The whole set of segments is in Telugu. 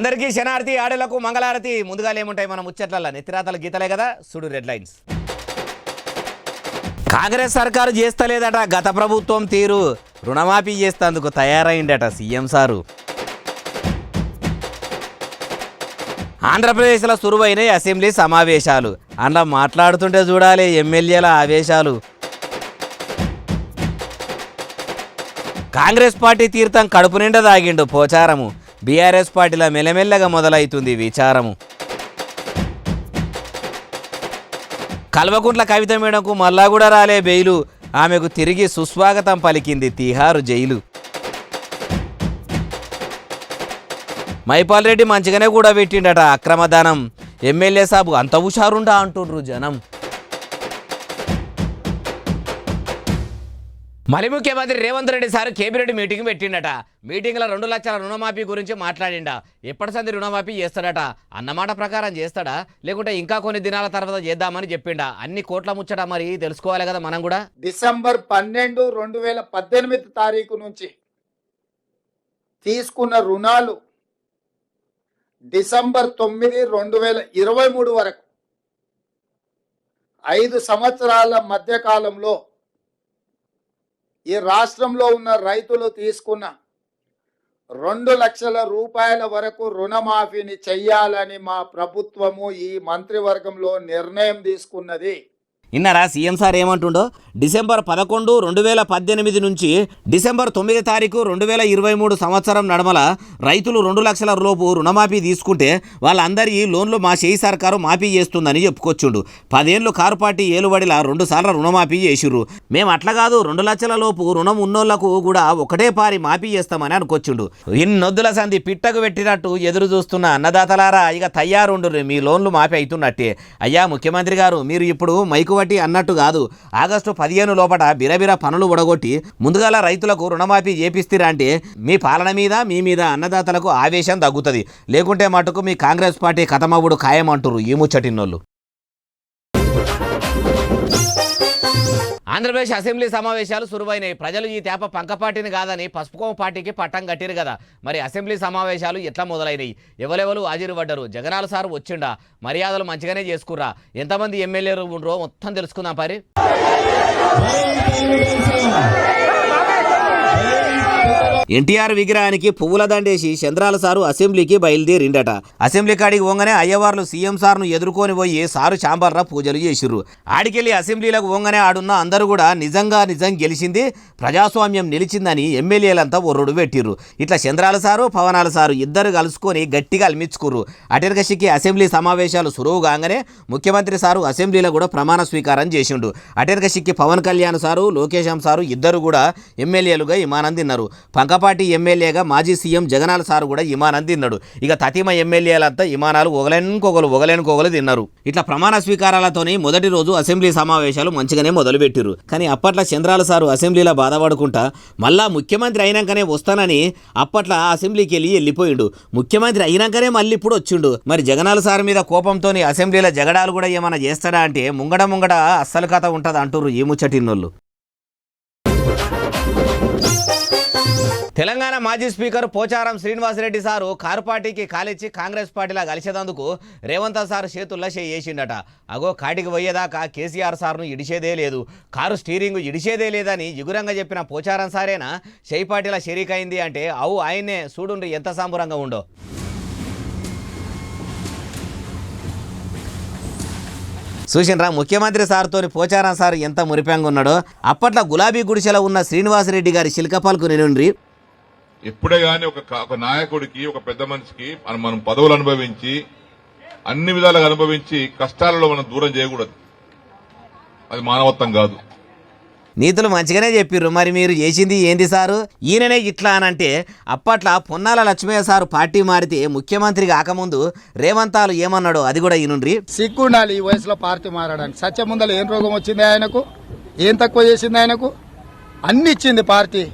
అందరికీ శనార్థి ఆడలకు మంగళారతి. ముందుగా ఏముంటాయి మన ముచ్చట్ల నెత్తిరాతల గీతలే కదా. సుడు రెడ్ లైన్స్. కాంగ్రెస్ సర్కారు చేస్తలేదట గత ప్రభుత్వం తీరు. రుణమాఫీ చేస్తేందుకు తయారైందట సీఎం సారు. ఆంధ్రప్రదేశ్లో సురువైన అసెంబ్లీ సమావేశాలు. అందులో మాట్లాడుతుంటే చూడాలి ఎమ్మెల్యేల ఆవేశాలు. కాంగ్రెస్ పార్టీ తీర్థం కడుపు నిండా దాగిండు పోచారము. బీఆర్ఎస్ పార్టీలో మెల్లమెల్లగా మొదలవుతుంది విచారము. కల్వకుంట్ల కవిత మేడంకు మళ్ళా కూడా రాలే బెయిలు. ఆమెకు తిరిగి సుస్వాగతం పలికింది తిహారు జైలు. మైపాల్ రెడ్డి మంచిగానే కూడా పెట్టిండట అక్రమదానం. ఎమ్మెల్యే సాబు అంత హుషారుండా అంటుండ్రు జనం. మరి ముఖ్యమంత్రి Revanth Reddy sir cabinet meeting పెట్టిండట. మీటింగ్లో 2 లక్షల రుణమాఫీ గురించి మాట్లాడిండా. ఎప్పటి సంది రుణమాఫీ చేస్తాడట. అన్నమాట ప్రకారం చేస్తాడా లేకుంటే ఇంకా కొన్ని దినాల తర్వాత చేద్దామని చెప్పిండా. అన్ని కోట్ల ముచ్చట మరి తెలుసుకోవాలి కదా మనం కూడా. డిసెంబర్ 12, 2018 తారీఖు నుంచి తీసుకున్న రుణాలు డిసెంబర్ 9, 2023 వరకు 5 సంవత్సరాల మధ్య కాలంలో ఈ రాష్ట్రంలో ఉన్న రైతులు తీసుకున్న 2 లక్షల రూపాయల వరకు రుణమాఫీని చెయ్యాలని మా ప్రభుత్వము ఈ మంత్రివర్గంలో నిర్ణయం తీసుకున్నది. ఇన్నారా సీఎం సార్ ఏమంటుండో. డిసెంబర్ 11, 2018 నుంచి డిసెంబర్ 9 తారీఖు 2023 సంవత్సరం నడమల రైతులు 2 లక్షల లోపు రుణమాఫీ తీసుకుంటే వాళ్ళందరి లోన్లు మా చేయి సర్కారు మాఫీ చేస్తుందని చెప్పుకొచ్చుండు. 10 ఏళ్ళు కారు పార్టీ ఏలుబడిలా 2 సార్లు రుణమాఫీ చేసిర్రు. మేము అట్లా కాదు 2 లక్షల లోపు రుణం ఉన్నోళ్లకు కూడా ఒకటే పారి మాఫీ చేస్తామని అనుకొచ్చుండు. ఇన్నొద్దుల సంధి పిట్టకు పెట్టినట్టు ఎదురు చూస్తున్న అన్నదాతలారా ఇక తయారుండు, మీ లోన్లు మాఫీ అవుతున్నట్టే. అయ్యా ముఖ్యమంత్రి గారు, మీరు ఇప్పుడు మైకు అన్నట్టు కాదు, ఆగస్టు 15 లోపల బిరబిర పనులు ఉడగొట్టి ముందుగాల రైతులకు రుణమాఫీ చేపిస్తారా అంటే మీ పాలన మీద మీ మీద అన్నదాతలకు ఆవేశం తగ్గుతుంది. లేకుంటే మటుకు మీ కాంగ్రెస్ పార్టీ కథమవుడు ఖాయమంటారు ఈ ముచ్చటిన్నోళ్ళు. ఆంధ్రప్రదేశ్ అసెంబ్లీ సమావేశాలు సురువైనాయి. ప్రజలు ఈ తేప పంకపాటిని కాదని పసుపుకోమ పార్టీకి పట్టం కట్టిరు కదా. మరి అసెంబ్లీ సమావేశాలు ఎట్లా మొదలైనవి, ఎవరెవరు హాజరుపడ్డారు, జగనాల సార్ వచ్చిండా, మర్యాదలు మంచిగానే చేసుకుర్రా, ఎంతమంది ఎమ్మెల్యేలు ఉండరో మొత్తం తెలుసుకుందాం పరి. ఎన్టీఆర్ విగ్రహానికి పువ్వుల దండేసి చంద్రాల సారు అసెంబ్లీకి బయలుదేరిండట. అసెంబ్లీ కాడికి పోగానే అయ్యవార్లు సీఎం సార్ను ఎదుర్కొని పోయి సారు చాంబర్రా పూజలు చేసిర్రు. ఆడికెళ్ళి అసెంబ్లీలకు పోగానే ఆడున్న అందరూ కూడా నిజం గెలిచింది, ప్రజాస్వామ్యం నిలిచిందని ఎమ్మెల్యేలంతా ఒర్రుడు పెట్టిర్రు. ఇట్లా చంద్రాల సారు పవనాల సారు ఇద్దరు కలుసుకొని గట్టిగా అల్మించుకుర్రు. అటెనకసిక్కి అసెంబ్లీ సమావేశాలు సురువు కాగానే ముఖ్యమంత్రి సారు అసెంబ్లీలో కూడా ప్రమాణ స్వీకారం చేసిండు. అటెనకసిక్కి పవన్ కళ్యాణ్ సారు లోకేశం సారు ఇద్దరు కూడా ఎమ్మెల్యేలుగా ఇమానం తిన్నారు. పంకపాటి ఎమ్మెల్యేగా మాజీ సీఎం జగనాల సారు కూడా ఇమానం తిన్నాడు. ఇక తతిమ ఎమ్మెల్యేలంతా ఇమానాలు ఒగలేనుకోగలు తిన్నారు. ఇట్లా ప్రమాణ స్వీకారాలతోని మొదటి రోజు అసెంబ్లీ సమావేశాలు మంచిగానే మొదలుపెట్టిరు. కానీ అప్పట్లో చంద్రాల సారు అసెంబ్లీలో బాధపడుకుంటా మళ్ళా ముఖ్యమంత్రి అయినాకనే వస్తానని అప్పట్లో అసెంబ్లీకి వెళ్ళిపోయిండు. ముఖ్యమంత్రి అయినాకనే మళ్ళీ ఇప్పుడు వచ్చిండు. మరి జగనాల సారు మీద కోపంతో అసెంబ్లీలో జగడాలు కూడా ఏమైనా చేస్తాడా అంటే ముంగడ అస్సలు కథ ఉంటుంది అంటారు ఈ ముచ్చటిన్నోళ్ళు. తెలంగాణ మాజీ speaker Pocharam Srinivasa Reddy sir car పార్టీకి కాలిచ్చి కాంగ్రెస్ పార్టీలా కలిసేందుకు రేవంత్ సార్ చేతుల్లో చేసిండట. అగో కాటికి పోయేదాకా కేసీఆర్ సార్ను ఇడిచేదే లేదు, కారు స్టీరింగ్ ఇడిచేదే లేదని ఎగురంగా చెప్పిన పోచారం సారేనా చేయి పార్టీలా షరీకైంది అంటే అవు ఆయన్నే చూడుండ్రి ఎంత సాంబురంగా ఉండో. చూసినరా ముఖ్యమంత్రి సార్తోని పోచారం సార్ ఎంత మురిపెంగా ఉన్నాడో. అప్పట్లో గులాబీ గుడిసెలో ఉన్న శ్రీనివాసరెడ్డి గారి శిల్కపాలకు నిలుండ్రి. ఎప్పుడే గాని ఒక నాయకుడికి ఒక పెద్ద మనిషికి మనం పదవులు అనుభవించి అన్ని విధాలుగా అనుభవించి కష్టాలలో మనం దూరం చేయకూడదు. అది మానవత్వం కాదు. నీతులు మంచిగానే చెప్పిర్రు. మరి మీరు చేసింది ఏంది సారు, ఈయననే ఇట్లా అనంటే అప్పట్లో పొన్నాల లక్ష్మయ్య సారు పార్టీ మారితే ముఖ్యమంత్రి కాకముందు రేవంతాలు ఏమన్నాడో అది కూడా ఈనుండ్రి. సిగ్గుండాలి ఈ వయసులో పార్టీ మారడానికి. సత్యముందల ఏం రోగం వచ్చింది ఆయనకు, ఏం తక్కువ చేసింది ఆయనకు, అన్ని ఇచ్చింది పార్టీ.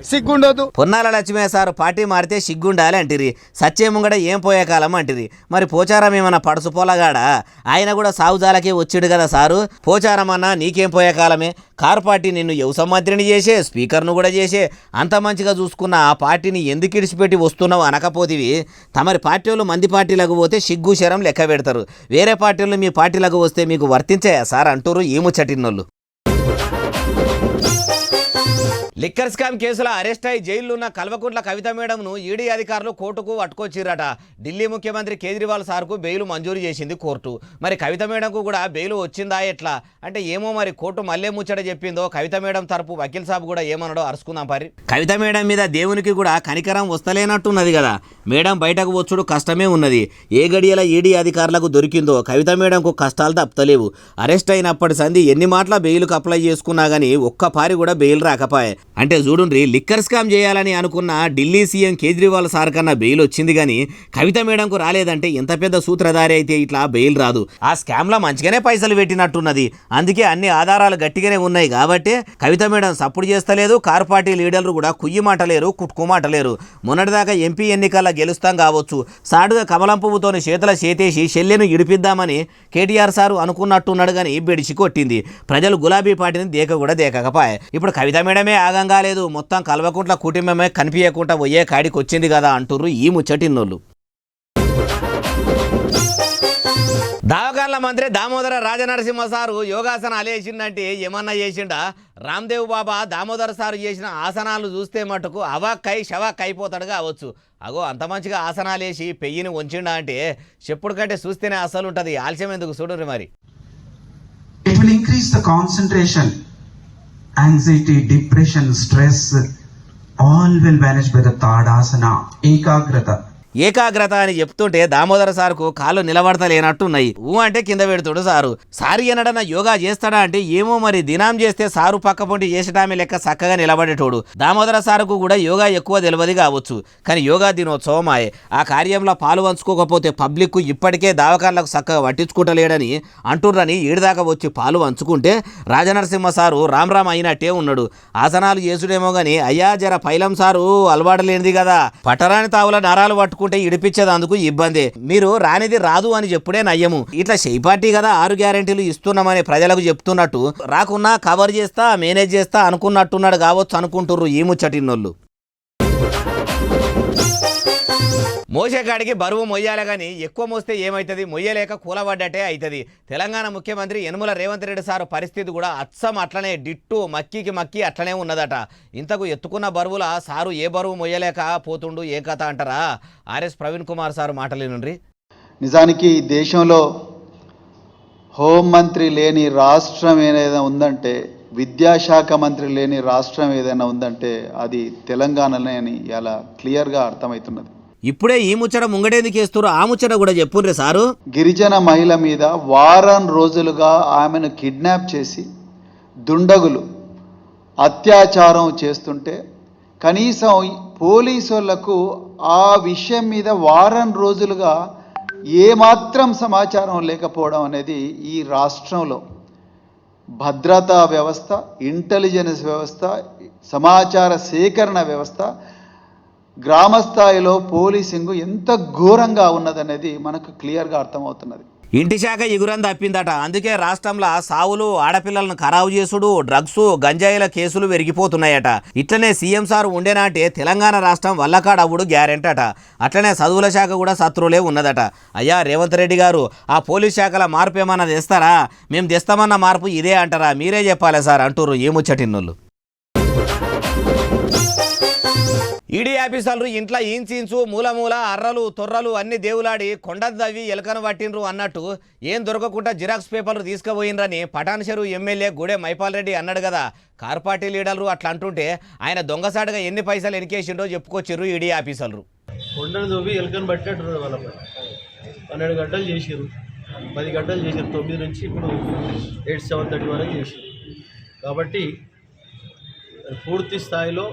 సిగ్గుండదు. పొన్నాల లక్ష్మయ్య సారు పార్టీ మారితే సిగ్గుండాలి అంటిరి, సచ్చే ముంగడ ఏం పోయే కాలం అంటిరి. మరి పోచారం ఏమన్నా పడుసు పోలగాడా? ఆయన కూడా సాగుజాలకే వచ్చిడు కదా సారు. పోచారం అన్నా నీకేం పోయే కాలమే, కారు పార్టీ నిన్ను వ్యవసాయ మంత్రిని చేసే, స్పీకర్ను కూడా చేసే, అంత మంచిగా చూసుకున్న ఆ పార్టీని ఎందుకు ఇడిచిపెట్టి వస్తున్నావు అనకపోతివి. తమరి పార్టీ వాళ్ళు మంది పార్టీలకు పోతే సిగ్గు శరం లెక్క పెడతారు, వేరే పార్టీలు మీ పార్టీలకు వస్తే మీకు వర్తించాయా సార్ అంటూరు ఈ ముచ్చటిన్నోళ్ళు. లిక్కర్ స్కామ్ కేసులో అరెస్ట్ అయి జైల్లో ఉన్న కల్వకుంట్ల కవిత మేడంను ఈడీ అధికారులు కోర్టుకు పట్టుకొచ్చిరట. ఢిల్లీ ముఖ్యమంత్రి కేజ్రీవాల్ సార్కు బెయిల్ మంజూరు చేసింది కోర్టు. మరి కవిత మేడంకు కూడా బెయిల్ వచ్చిందా ఎట్లా అంటే ఏమో, మరి కోర్టు మళ్ళీ ముచ్చట చెప్పిందో, కవిత మేడం తరపు వకీల్ సాబ్ కూడా ఏమన్నాడో అరుచుకుందాం పరి. కవిత మేడం మీద దేవునికి కూడా కనికరం వస్తలేనట్టున్నది కదా. మేడం బయటకు వచ్చుడు కష్టమే ఉన్నది. ఏ గడియల ఈడీ అధికారులకు దొరికిందో కవిత మేడంకు కష్టాలు తప్పలేవు. అరెస్ట్ అయినప్పటి సంది ఎన్ని మాటల బెయిల్కు అప్లై చేసుకున్నా కానీ ఒక్క పారి కూడా బెయిల్ రాకపాయే. అంటే చూడుండ్రి, లిక్కర్ స్కామ్ చేయాలని అనుకున్న ఢిల్లీ సీఎం కేజ్రీవాల్ సార్ కన్నా బెయిల్ వచ్చింది కానీ కవిత మేడంకు రాలేదంటే ఎంత పెద్ద సూత్రధారి అయితే ఇట్లా బెయిల్ రాదు. ఆ స్కామ్లో మంచిగానే పైసలు పెట్టినట్టున్నది, అందుకే అన్ని ఆధారాలు గట్టిగానే ఉన్నాయి కాబట్టి కవిత మేడం సపోర్ట్ చేస్తలేదు. కారు పార్టీ లీడర్లు కూడా కుయ్యి మాటలేరు, కుట్టుకోమాటలేరు. మొన్నటిదాకా ఎంపీ ఎన్నికల్లో గెలుస్తాం కావచ్చు, సాడుగా కమలం పువ్వుతోని చేతుల చేతేసి శల్యను ఇడిపిద్దామని కేటీఆర్ సారు అనుకున్నట్టున్నాడు కానీ బెడిచి కొట్టింది. ప్రజలు గులాబీ పార్టీని దేక కూడా దేకకపోయే. ఇప్పుడు కవిత మేడమే ఆగంగా లేదు, మొత్తం కల్వకుంట్ల కుటుంబమే కనిపించకుండా పోయే కాడికి వచ్చింది కదా అంటుర్రు ఈ ముచ్చటిన్నోళ్ళు. దావకాన్ల మంత్రి దామోదర రాజనరసింహ సారు యోగాసనాలు వేసిండంటే ఏమన్నా చేసిండా? రామ్దేవ్ బాబా దామోదర సారు చేసిన ఆసనాలు చూస్తే మటుకు అవాక్కై షవాక్ అయిపోతాడు కావచ్చు. అగో అంత మంచిగా ఆసనాలు వేసి పెయ్యిని వంచిండా అంటే చెప్పుడు కంటే చూస్తేనే అసలు ఉంటుంది. ఆలస్యం ఎందుకు చూడరు మరి. It will increase the concentration, anxiety, depression, stress, all will vanish by the Tadasana, Ekagrata. ఏకాగ్రత అని చెప్తుంటే దామోదర సార్కు కాళ్ళు నిలబడతలేనట్టున్నాయి. అంటే కింద పెడుతుడు సారు. సారి అనడన యోగా చేస్తాడా అంటే ఏమో మరి. దినం చేస్తే సారు పక్కపొంటి చేసేటామే లెక్క చక్కగా నిలబడేటోడు. దామోదర సారుకు కూడా యోగా ఎక్కువ తెలియదు కావచ్చు, కానీ యోగా దినోత్సవం ఆయే. ఆ కార్యంలో పాలు పంచుకోకపోతే పబ్లిక్ ఇప్పటికే దావకాన్లకు చక్కగా పట్టించుకుంటలేడని అంటుర్రని ఈడిదాకా వచ్చి పాలు పంచుకుంటే రాజనరసింహ సారు రామ్ రామ్ అయినట్టే ఉన్నాడు. ఆసనాలు చేసుడేమో గాని అయ్యా జర పైలం సారు అలవాటలేనిది కదా, పట్టరాని తావుల నరాలు పట్టుకుంటే ఇడిపించేదందుకు ఇబ్బంది. మీరు రానిది రాదు అని చెప్పుడే నయ్యము. ఇట్లా షెయి పార్టీ కదా 6 గ్యారెంటీలు ఇస్తున్నామని ప్రజలకు చెప్తున్నట్టు రాకున్నా కవర్ చేస్తా మేనేజ్ చేస్తా అనుకున్నట్టున్నాడు కావచ్చు అనుకుంటుర్రు ఈ ముచ్చటిన్నోళ్ళు. మోసేకాడికి బరువు మొయ్యాలి కానీ ఎక్కువ మోస్తే ఏమవుతుంది, మొయ్యలేక కూలబడ్డట్టే అవుతుంది. తెలంగాణ ముఖ్యమంత్రి యనుమల రేవంత్ రెడ్డి సారు పరిస్థితి కూడా అచ్చం అట్లనే డిట్టు మక్కికి మక్కి అట్లనే ఉన్నదట. ఇంతకు ఎత్తుకున్న బరువుల సారు ఏ బరువు మొయ్యలేక పోతుండు ఏ కథ అంటారా? ఆర్ఎస్ ప్రవీణ్ కుమార్ సారు మాటలేనుండ్రి. నిజానికి దేశంలో హోంమంత్రి లేని రాష్ట్రం ఏదైనా ఉందంటే, విద్యాశాఖ మంత్రి లేని రాష్ట్రం ఏదైనా ఉందంటే అది తెలంగాణనే అని ఇలా క్లియర్గా అర్థమవుతున్నది. ఇప్పుడే ఈ ముచ్చట ముంగడేందుకు వేస్తున్నారు, ఆ ముచ్చట కూడా చెప్పుండ్రి సారు. గిరిజన మహిళ మీద వారం రోజులుగా ఆమెను కిడ్నాప్ చేసి దుండగులు అత్యాచారం చేస్తుంటే కనీసం పోలీసులకు ఆ విషయం మీద వారం రోజులుగా ఏమాత్రం సమాచారం లేకపోవడం అనేది ఈ రాష్ట్రంలో భద్రతా వ్యవస్థ, ఇంటెలిజెన్స్ వ్యవస్థ, సమాచార సేకరణ వ్యవస్థ, గ్రామ స్థాయిలో పోలీసింగ్ ఎంత ఘోరంగా ఉన్నదనేది మనకు క్లియర్గా అర్థమవుతున్నది. ఇంటి శాఖ ఎగురం తప్పిందట. అందుకే రాష్ట్రంలో సావులు, ఆడపిల్లలను ఖరావు చేసుడు, డ్రగ్స్, గంజాయిల కేసులు పెరిగిపోతున్నాయట. ఇట్లనే సీఎం సార్ ఉండేనాటే తెలంగాణ రాష్ట్రం వల్లకాడవుడు గ్యారెంటీ అట. అట్లనే చదువుల శాఖ కూడా శత్రువులే ఉన్నదట. అయ్యా రేవంత్ రెడ్డి గారు, ఆ పోలీస్ శాఖల మార్పు ఏమన్నా తెస్తారా? మేము తెస్తామన్న మార్పు ఇదే అంటారా? మీరే చెప్పాలి సార్ అంటుర్రు ఏ ముచ్చటిన్నోళ్ళు. ఈడీ ఆఫీసర్లు ఇంట్లో ఈన్సీన్సు మూల అర్రలు తొర్రలు అన్ని దేవులాడి కొండదవ్వి ఎలకను పట్టిండ్రు అన్నట్టు ఏం దొరకకుండా జిరాక్స్ పేపర్లు తీసుకుపోయినరని పటాన్ చెరువు ఎమ్మెల్యే గూడె మైపాల్ రెడ్డి అన్నాడు కదా. కార్ పార్టీ లీడర్లు అట్లా అంటుంటే ఆయన దొంగసాటుగా ఎన్ని పైసలు ఎనికేసిండో చెప్పుకొచ్చిర్రు ఈడీ ఆఫీసర్లు. కొండను తవ్వి ఎలకను పట్టేట్టు వాళ్ళపై 12 గంటలు చేసారు, 10 గంటలు చేసారు, 9 నుంచి ఇప్పుడు 7:30 వరకు చేసారు. కాబట్టి పూర్తి స్థాయిలో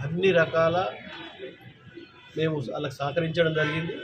అన్ని రకాల మేము వాళ్ళకి సహకరించడం జరిగింది.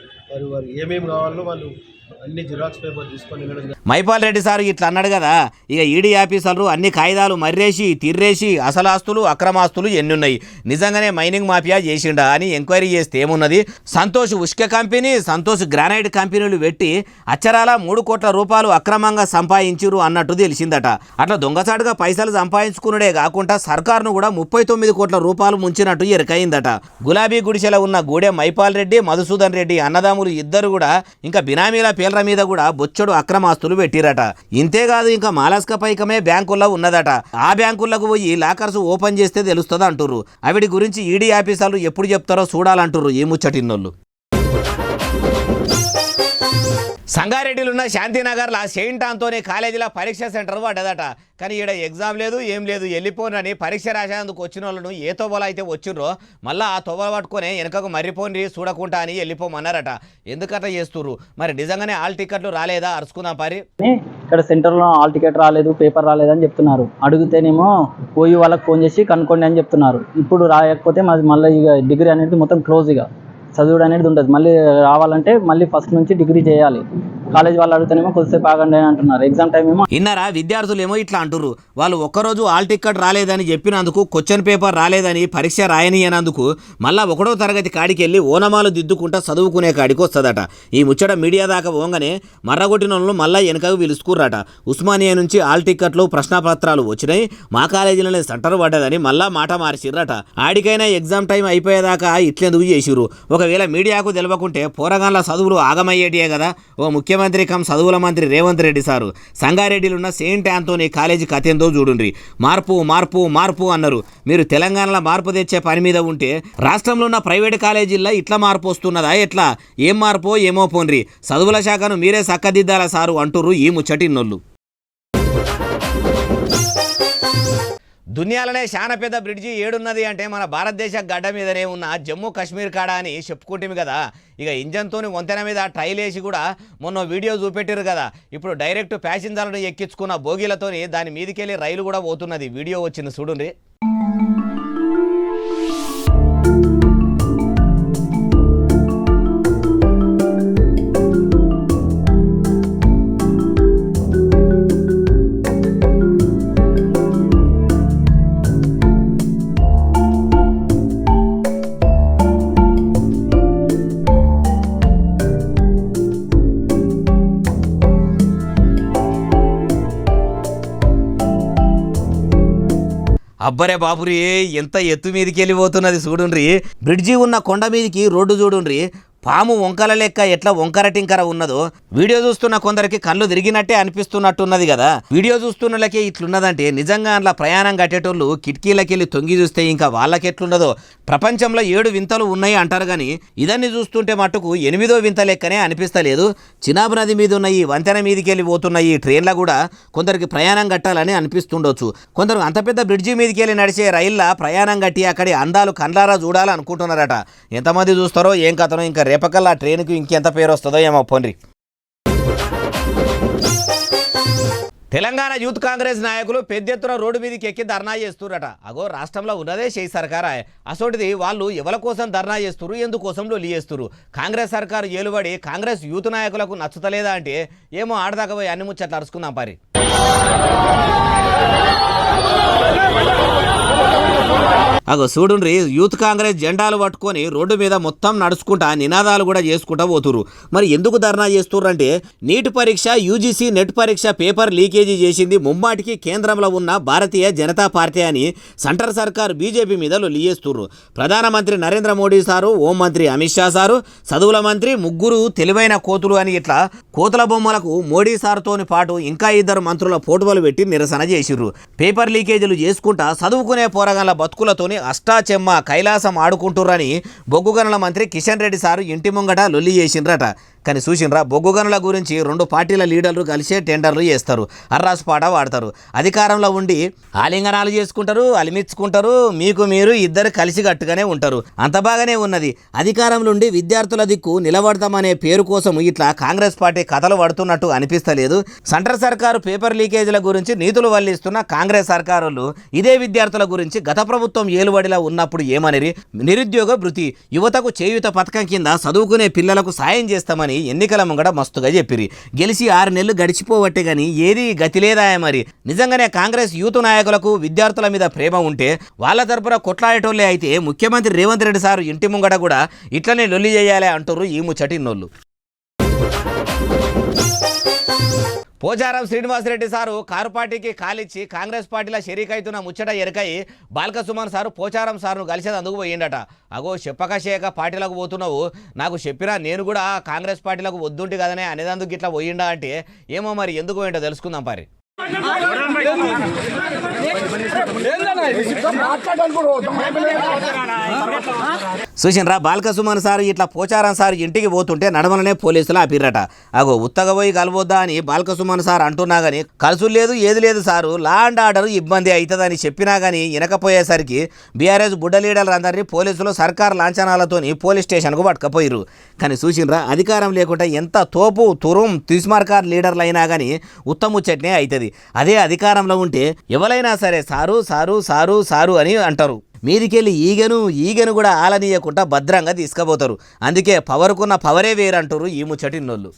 వారు ఏమేమి కావాలో వాళ్ళు అన్ని జిరాక్స్ పేపర్ తీసుకొని వెళ్ళడం. మైపాల్ రెడ్డి సార్ ఇట్లా అన్నాడు కదా, ఇక ఈడీ ఆఫీసర్లు అన్ని కాయిదాలు మర్రేసి తిర్రేసి అసలాస్తులు అక్రమాస్తులు ఎన్నున్నాయి, నిజంగానే మైనింగ్ మాఫియా చేసిండా అని ఎంక్వైరీ చేస్తే ఏమున్నది, సంతోష్ ఉష్క కంపెనీ సంతోష్ గ్రానైట్ కంపెనీలు పెట్టి అచ్చరాల 3 కోట్ల రూపాయలు అక్రమంగా సంపాదించిరు అన్నట్టు తెలిసిందట. అట్లా దొంగసాటుగా పైసలు సంపాదించుకున్నాడే కాకుండా సర్కారును కూడా 39 కోట్ల రూపాయలు ముంచినట్టు ఎరకైందట. గులాబీ గుడిసెల ఉన్న గూడెం మైపాల్ రెడ్డి మధుసూదన్ రెడ్డి అన్నదమ్ములు ఇద్దరు కూడా ఇంకా బినామీల పేర్ల మీద కూడా బొచ్చడు అక్రమాస్తులు పెట్టిరట. ఇంతేకాదు ఇంకా మాలస్క పైకమే బ్యాంకుల్లో ఉన్నదట. ఆ బ్యాంకులకు పోయి లాకర్స్ ఓపెన్ చేస్తే తెలుస్తుంది అంటుర్రు. అవిడి గురించి ఈడీ ఆఫీసర్లు ఎప్పుడు చెప్తారో చూడాలంటుర్రు ఈ ముచ్చటిన్నోళ్ళు. సంగారెడ్డిలున్న శాంతినగర్లో సెయింట్ ఆంటోనీ కాలేజీలో పరీక్ష సెంటర్ పడ్డదట. కానీ ఈడ ఎగ్జామ్ లేదు ఏం లేదు, వెళ్ళిపోనని పరీక్ష రాసేందుకు వచ్చిన వాళ్ళను ఏ తోవలో అయితే వచ్చిర్రో మళ్ళీ ఆ తోవ పట్టుకొని వెనకకు మర్రిపోని చూడకుండా అని వెళ్ళిపోమన్నారట. ఎందుకట్లా చేస్తుర్రు మరి? నిజంగానే హాల్ టికెట్లు రాలేదా? అరుచుకుందాం పరి. ఇక్కడ సెంటర్లో హాల్ టికెట్ రాలేదు, పేపర్ రాలేదని చెప్తున్నారు. అడిగితేనేమో పోయి వాళ్ళకి ఫోన్ చేసి కనుక్కోండి అని చెప్తున్నారు. ఇప్పుడు రాయకపోతే మాది మళ్ళీ ఇక డిగ్రీ అనేది మొత్తం క్లోజ్, ఇక చదువుడు అనేది ఉండదు. మళ్ళీ రావాలంటే మళ్ళీ ఫస్ట్ నుంచి డిగ్రీ చేయాలి. కాలేజ్ వాళ్ళు అడుగుతానేమో కొద్దిసేపు ఆగండి అని అంటున్నారు. ఎగ్జామ్ టైం ఏమో ఇన్నారా విద్యార్థులు ఏమో ఇట్లా అంటుర్రు. వాళ్ళు ఒక్కరోజు హాల్ టికెట్ రాలేదని చెప్పినందుకు, క్వశ్చన్ పేపర్ రాలేదని పరీక్ష రాయని అన్నందుకు మళ్ళా 1వ తరగతి కాడికి వెళ్ళి ఓనమాలు దిద్దుకుంటా చదువుకునే కాడికి వస్తుందట. ఈ ముచ్చట మీడియా దాకా పోగానే మర్రగొట్టిన వాళ్ళు మళ్ళీ వెనకకు పిలుచుకుర్రట. ఉస్మానియా నుంచి హాల్ టికెట్లు ప్రశ్నపత్రాలు వచ్చినాయి, మా కాలేజీలోనే సెంటర్ పడ్డదని మళ్ళా మాట మార్చిర్రట. ఆడికైనా ఎగ్జామ్ టైం అయిపోయేదాకా ఇట్లెందుకు చేసిర్రు? ఒకవేళ మీడియాకు తెలవకుంటే పోరగాన్ల చదువులు ఆగమయ్యేటియే కదా. ఓ ముఖ్యమంత్రి కమ్ చదువుల మంత్రి రేవంత్ రెడ్డి సారు సంగారెడ్డిలున్న సెయింట్ ఆంటోనీ కాలేజీ కథేందో చూడుండ్రి. మార్పు మార్పు మార్పు అన్నారు. మీరు తెలంగాణలో మార్పు తెచ్చే పని మీద ఉంటే రాష్ట్రంలో ఉన్న ప్రైవేట్ కాలేజీల్లో ఇట్లా మార్పు వస్తున్నదా ఎట్లా? ఏం మార్పో ఏమో పోన్రి. చదువుల శాఖను మీరే చక్కదిద్దాలా సారు అంటుర్రు ఈ ముచ్చటిన్నోళ్ళు. దునియాలోనే చాలా పెద్ద బ్రిడ్జి ఏడున్నది అంటే మన భారతదేశ గడ్డ మీదనే ఉన్న జమ్మూ కాశ్మీర్ కాడ అని చెప్పుకుంటాం కదా. ఇక ఇంజన్తోని వంతెన మీద ట్రైల్ వేసి కూడా మొన్న వీడియో చూపెట్టారు కదా. ఇప్పుడు డైరెక్ట్ ప్యాసింజర్లను ఎక్కించుకున్న బోగీలతోని దాని మీదకెళ్ళి రైలు కూడా పోతున్నది. వీడియో వచ్చింది చూడండి. అబ్బరే బాపురి, ఎంత ఎత్తు మీదకి వెళ్ళిపోతున్నది చూడుండ్రి. బ్రిడ్జి ఉన్న కొండ మీదకి రోడ్డు చూడుండ్రి. పాము వంకల లెక్క ఎట్లా వంకర టింకర ఉన్నదో వీడియో చూస్తున్న కొందరికి కళ్ళు తిరిగినట్టే అనిపిస్తున్నట్టున్నది కదా. వీడియో చూస్తున్నలకే ఇట్లున్నదంటే నిజంగా అట్లా ప్రయాణం కట్టేటోళ్ళు కిటికీలకెళ్ళి తొంగి చూస్తే ఇంకా వాళ్ళకెట్లున్నదో. ప్రపంచంలో 7 వింతలు ఉన్నాయి అంటారు కానీ ఇదన్నీ చూస్తుంటే మట్టుకు 8వ వింత లెక్కనే అనిపిస్తలేదు. చినాబ్ నది మీద ఉన్న ఈ వంతెన మీదకి వెళ్ళి పోతున్న ఈ ట్రైన్లో కూడా కొందరికి ప్రయాణం కట్టాలని అనిపిస్తుండొచ్చు. కొందరు అంత పెద్ద బ్రిడ్జి మీదకి వెళ్ళి నడిచే రైల్లో ప్రయాణం కట్టి అక్కడి అందాలు కండ్లారా చూడాలనుకుంటున్నారట. ఎంతమంది చూస్తారో ఏం కథనో. ఇంకా రేపకల్లా ఆ ట్రైన్కు ఇంకెంత పేరు వస్తుందో ఏమో పోన్రి. తెలంగాణ యూత్ కాంగ్రెస్ నాయకులు పెద్ద ఎత్తున రోడ్డు మీదకి ఎక్కి ధర్నా చేస్తురట. అగో రాష్ట్రంలో ఉన్నదే చేయి సర్కారా. అసోటిది వాళ్ళు ఎవరి కోసం ధర్నా చేస్తురు, ఎందుకోసం లొల్లి చేస్తురు? కాంగ్రెస్ సర్కారు ఏలుబడి కాంగ్రెస్ యూత్ నాయకులకు నచ్చుతలేదా అంటే ఏమో ఆడదాకా పోయి అన్ని ముచ్చట్లు అరుచుకుందాం పారి. అగో చూడుండ్రి, యూత్ కాంగ్రెస్ జెండాలు పట్టుకొని రోడ్డు మీద మొత్తం నడుచుకుంటా నినాదాలు కూడా చేసుకుంటా పోతురు. మరి ఎందుకు ధర్నా చేస్తుర్రు అంటే నీట్ పరీక్ష యూజీసీ నెట్ పరీక్ష పేపర్ లీకేజీ చేసింది ముమ్మాటికి కేంద్రంలో ఉన్న భారతీయ జనతా పార్టీ అని సెంటర్ సర్కార్ బీజేపీ మీద లొల్లి చేస్తుర్రు. ప్రధానమంత్రి నరేంద్ర మోడీ సారు, హోంమంత్రి అమిత్ షా సారు, చదువుల మంత్రి ముగ్గురు తెలివైన కోతులు అని ఇట్లా కోతుల బొమ్మలకు మోడీ సార్తోని పాటు ఇంకా 2 మంత్రుల ఫోటోలు పెట్టి నిరసన చేసిర్రు. పేపర్ లీకేజీలు చేసుకుంటా చదువుకునే పోరగాళ్ళ బతుకులతోని అష్టాచెమ్మ కైలాసం ఆడుకుంటుర్రని బొగ్గు గనుల మంత్రి కిషన్ రెడ్డి సారు ఇంటి ముంగట లొల్లి చేసిండ్రట. కానీ చూసిండ్రా, బొగ్గు గనుల గురించి 2 పార్టీల లీడర్లు కలిసే టెండర్లు చేస్తారు, అర్రాసు పాట వాడతారు. అధికారంలో ఉండి ఆలింగనాలు చేసుకుంటారు, అలిమిచ్చుకుంటారు, మీకు మీరు ఇద్దరు కలిసి కట్టుగానే ఉంటారు. అంత బాగానే ఉన్నది. అధికారంలో ఉండి విద్యార్థుల దిక్కు నిలబడతామనే పేరు కోసం ఇట్లా కాంగ్రెస్ పార్టీ కథలు పడుతున్నట్టు అనిపిస్తలేదు. సెంటర్ సర్కారు పేపర్ లీకేజీల గురించి నీతులు వల్లిస్తున్న కాంగ్రెస్ సర్కారులు ఇదే విద్యార్థుల గురించి గత ప్రభుత్వం ఏలుబడిలో ఉన్నప్పుడు ఏమనిరి నిరుద్యోగ భృతి యువతకు చేయూత పథకం కింద చదువుకునే పిల్లలకు సాయం చేస్తామని ఎన్నికల ముంగడ మస్తుగా చెప్పిరి. గెలిచి 6 నెలలు గడిచిపోవట్టే గాని ఏది గతి లేదా మరి. నిజంగానే కాంగ్రెస్ యూత్ నాయకులకు విద్యార్థుల మీద ప్రేమ ఉంటే వాళ్ళ తరపున కొట్లాడేటోళ్ళే అయితే ముఖ్యమంత్రి రేవంత్ రెడ్డి సారు ఇంటి ముంగడ కూడా ఇట్లనే లొల్లి చేయాలి అంటారు ఈ ముచ్చటిన్నోళ్ళు. పోచారం శ్రీనివాసరెడ్డి సారు కారు పార్టీకి కాలిచ్చి కాంగ్రెస్ పార్టీలో షరీకైతున్న ముచ్చట ఎరకై బాల్క సుమన్ సారు పోచారం సార్ను కలిసేది అందుకు పోయిండట. అగో చెప్పక చేయక పార్టీలకు పోతున్నావు, నాకు చెప్పినా నేను కూడా కాంగ్రెస్ పార్టీలకు వద్దుంటి కదనే అనేదందుకు ఇట్లా పోయిండా అంటే ఏమో మరి ఎందుకు పోయిండో తెలుసుకుందాం పారి. చూసినరా బాల్క సుమన్ సార్ ఇట్లా పోచారం సార్ ఇంటికి పోతుంటే నడమలనే పోలీసులు ఆపిర్రట. అగో ఉత్తగా పోయి కలవద్దా అని బాల్క సుమన్ సార్ అంటున్నా గానీ కలుసు లేదు ఏది లేదు సారు, లా అండ్ ఆర్డర్ ఇబ్బంది అవుతుందని చెప్పినా గానీ వినకపోయేసరికి బీఆర్ఎస్ బుడ్డ లీడర్లందరినీ పోలీసులు సర్కార్ లాంఛనాలతోని పోలీస్ స్టేషన్కు పట్టుకపోయిర్రు. కానీ చూసినరా అధికారం లేకుండా ఎంత తోపు తురుం తిస్మార్కార్ లీడర్లు అయినా కానీ ఉత్తముచ్చట్నే అవుతుంది. అదే అధికారంలో ఉంటే ఎవరైనా సరే సారు సారు సారు సారు అని అంటారు. మీదికెళ్ళి ఈగను కూడా ఆలనీయకుండా భద్రంగా తీసుకుపోతారు. అందుకే పవర్కున్న పవరే వేరంటారు ఈ ముచ్చటిన్నోళ్ళు.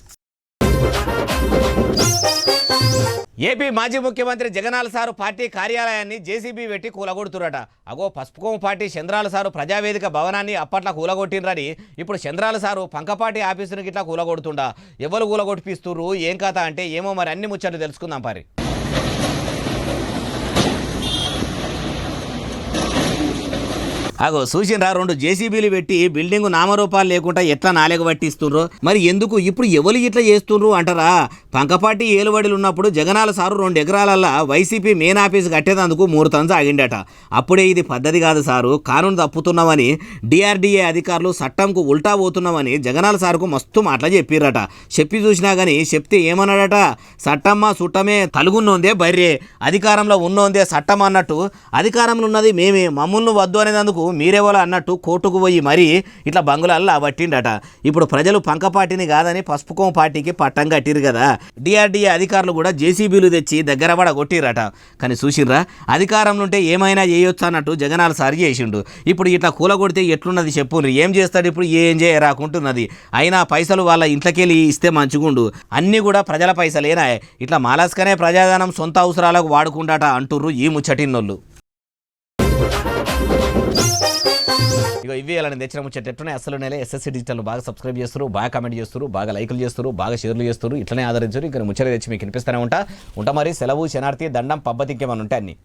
ఏపీ మాజీ ముఖ్యమంత్రి జగనాల్ సారు పార్టీ కార్యాలయాన్ని జేసీబీ పెట్టి కూలగొడుతురట. అగో పసుపుకోమ పార్టీ చంద్రాల సారు ప్రజావేదిక భవనాన్ని అప్పట్లో కూలగొట్టినరని ఇప్పుడు చంద్రాల సారు పంకపాటి ఆఫీసును గిట్లా కూలగొడుతుండా. ఎవరు కూలగొట్టిపిస్తుర్రు ఏం కథ అంటే ఏమో మరి అన్ని ముచ్చట్లు తెలుసుకుందాం పారి. అగో చూసినరా 2 జేసీబీలు పెట్టి బిల్డింగ్ నామరూపాలు లేకుండా ఎట్లా నాలుగు పట్టిస్తుండ్రో మరి ఎందుకు ఇప్పుడు ఎవరు ఇట్లా చేస్తుండ్రు అంటారా. పంకపాటి ఏలుబడిలు ఉన్నప్పుడు జగనాల సారు 2 ఎకరాలల్లా వైసీపీ మెయిన్ ఆఫీస్ కట్టేందుకు 3 టన్స్ ఆగిండట. అప్పుడే ఇది పద్ధతి కాదు సారు, కానూను తప్పుతున్నామని డిఆర్డీఏ అధికారులు చట్టంకు ఉల్టా పోతున్నామని జగనాల సారుకు మస్తు మాటలు చెప్పిర్రట. చెప్పి చూసినా గానీ చెప్తే ఏమన్నాడట, చట్టమ్మ చుట్టమే తలుగున్నోందే బర్రే, అధికారంలో ఉన్నోందే చట్టం అన్నట్టు అధికారంలో ఉన్నది మేమే, మమ్మల్ని వద్దు అనేందుకు మీరేవాళ్ళు అన్నట్టు కోర్టుకు పోయి మరీ ఇట్లా బంగులల్లా పట్టిండట. ఇప్పుడు ప్రజలు పంకపాటిని కాదని పసుపుకోమ పార్టీకి పట్టం కట్టిరు కదా. డిఆర్డీఏ అధికారులు కూడా జేసీబీలు తెచ్చి దగ్గర పడ కొట్టిరట. కానీ చూసిర్రా అధికారంలో ఉంటే ఏమైనా చేయొచ్చు అన్నట్టు జగనాలు సారి చేసిండు. ఇప్పుడు ఇట్లా కూలగొడితే ఎట్లున్నది చెప్పుండ్రి, ఏం చేస్తాడు ఇప్పుడు, ఏం చేయరాకుంటున్నది. అయినా పైసలు వాళ్ళ ఇంట్లోకెళ్ళి ఇస్తే మంచిగుండు, అన్నీ కూడా ప్రజల పైసలేనా, ఇట్లా మాలాస్కనే ప్రజాధనం సొంత అవసరాలకు వాడుకుంటాట అంటుర్రు ఈ ముచ్చటిన్నోళ్ళు. ఇక ఇవి అలా నేను తెచ్చిన ముచ్చట ఎట్లున్నాయి అసలు నెలే ఎస్ఎస్సీ డిజిటల్ బాగా సబ్స్క్రైబ్ చేస్తారు, బాగా కామెంట్ చేస్తారు, బాగా లైకులు చేస్తారు, బాగా షేర్లు చేస్తారు, ఇట్లనే ఆదరించారు. ఇంకా ముచ్చట తెచ్చి మీకు వినిపిస్తూనే ఉంటా మరి. సెలవు శనార్థి దండం పబ్బతికేమని ఉంటాయి అన్ని.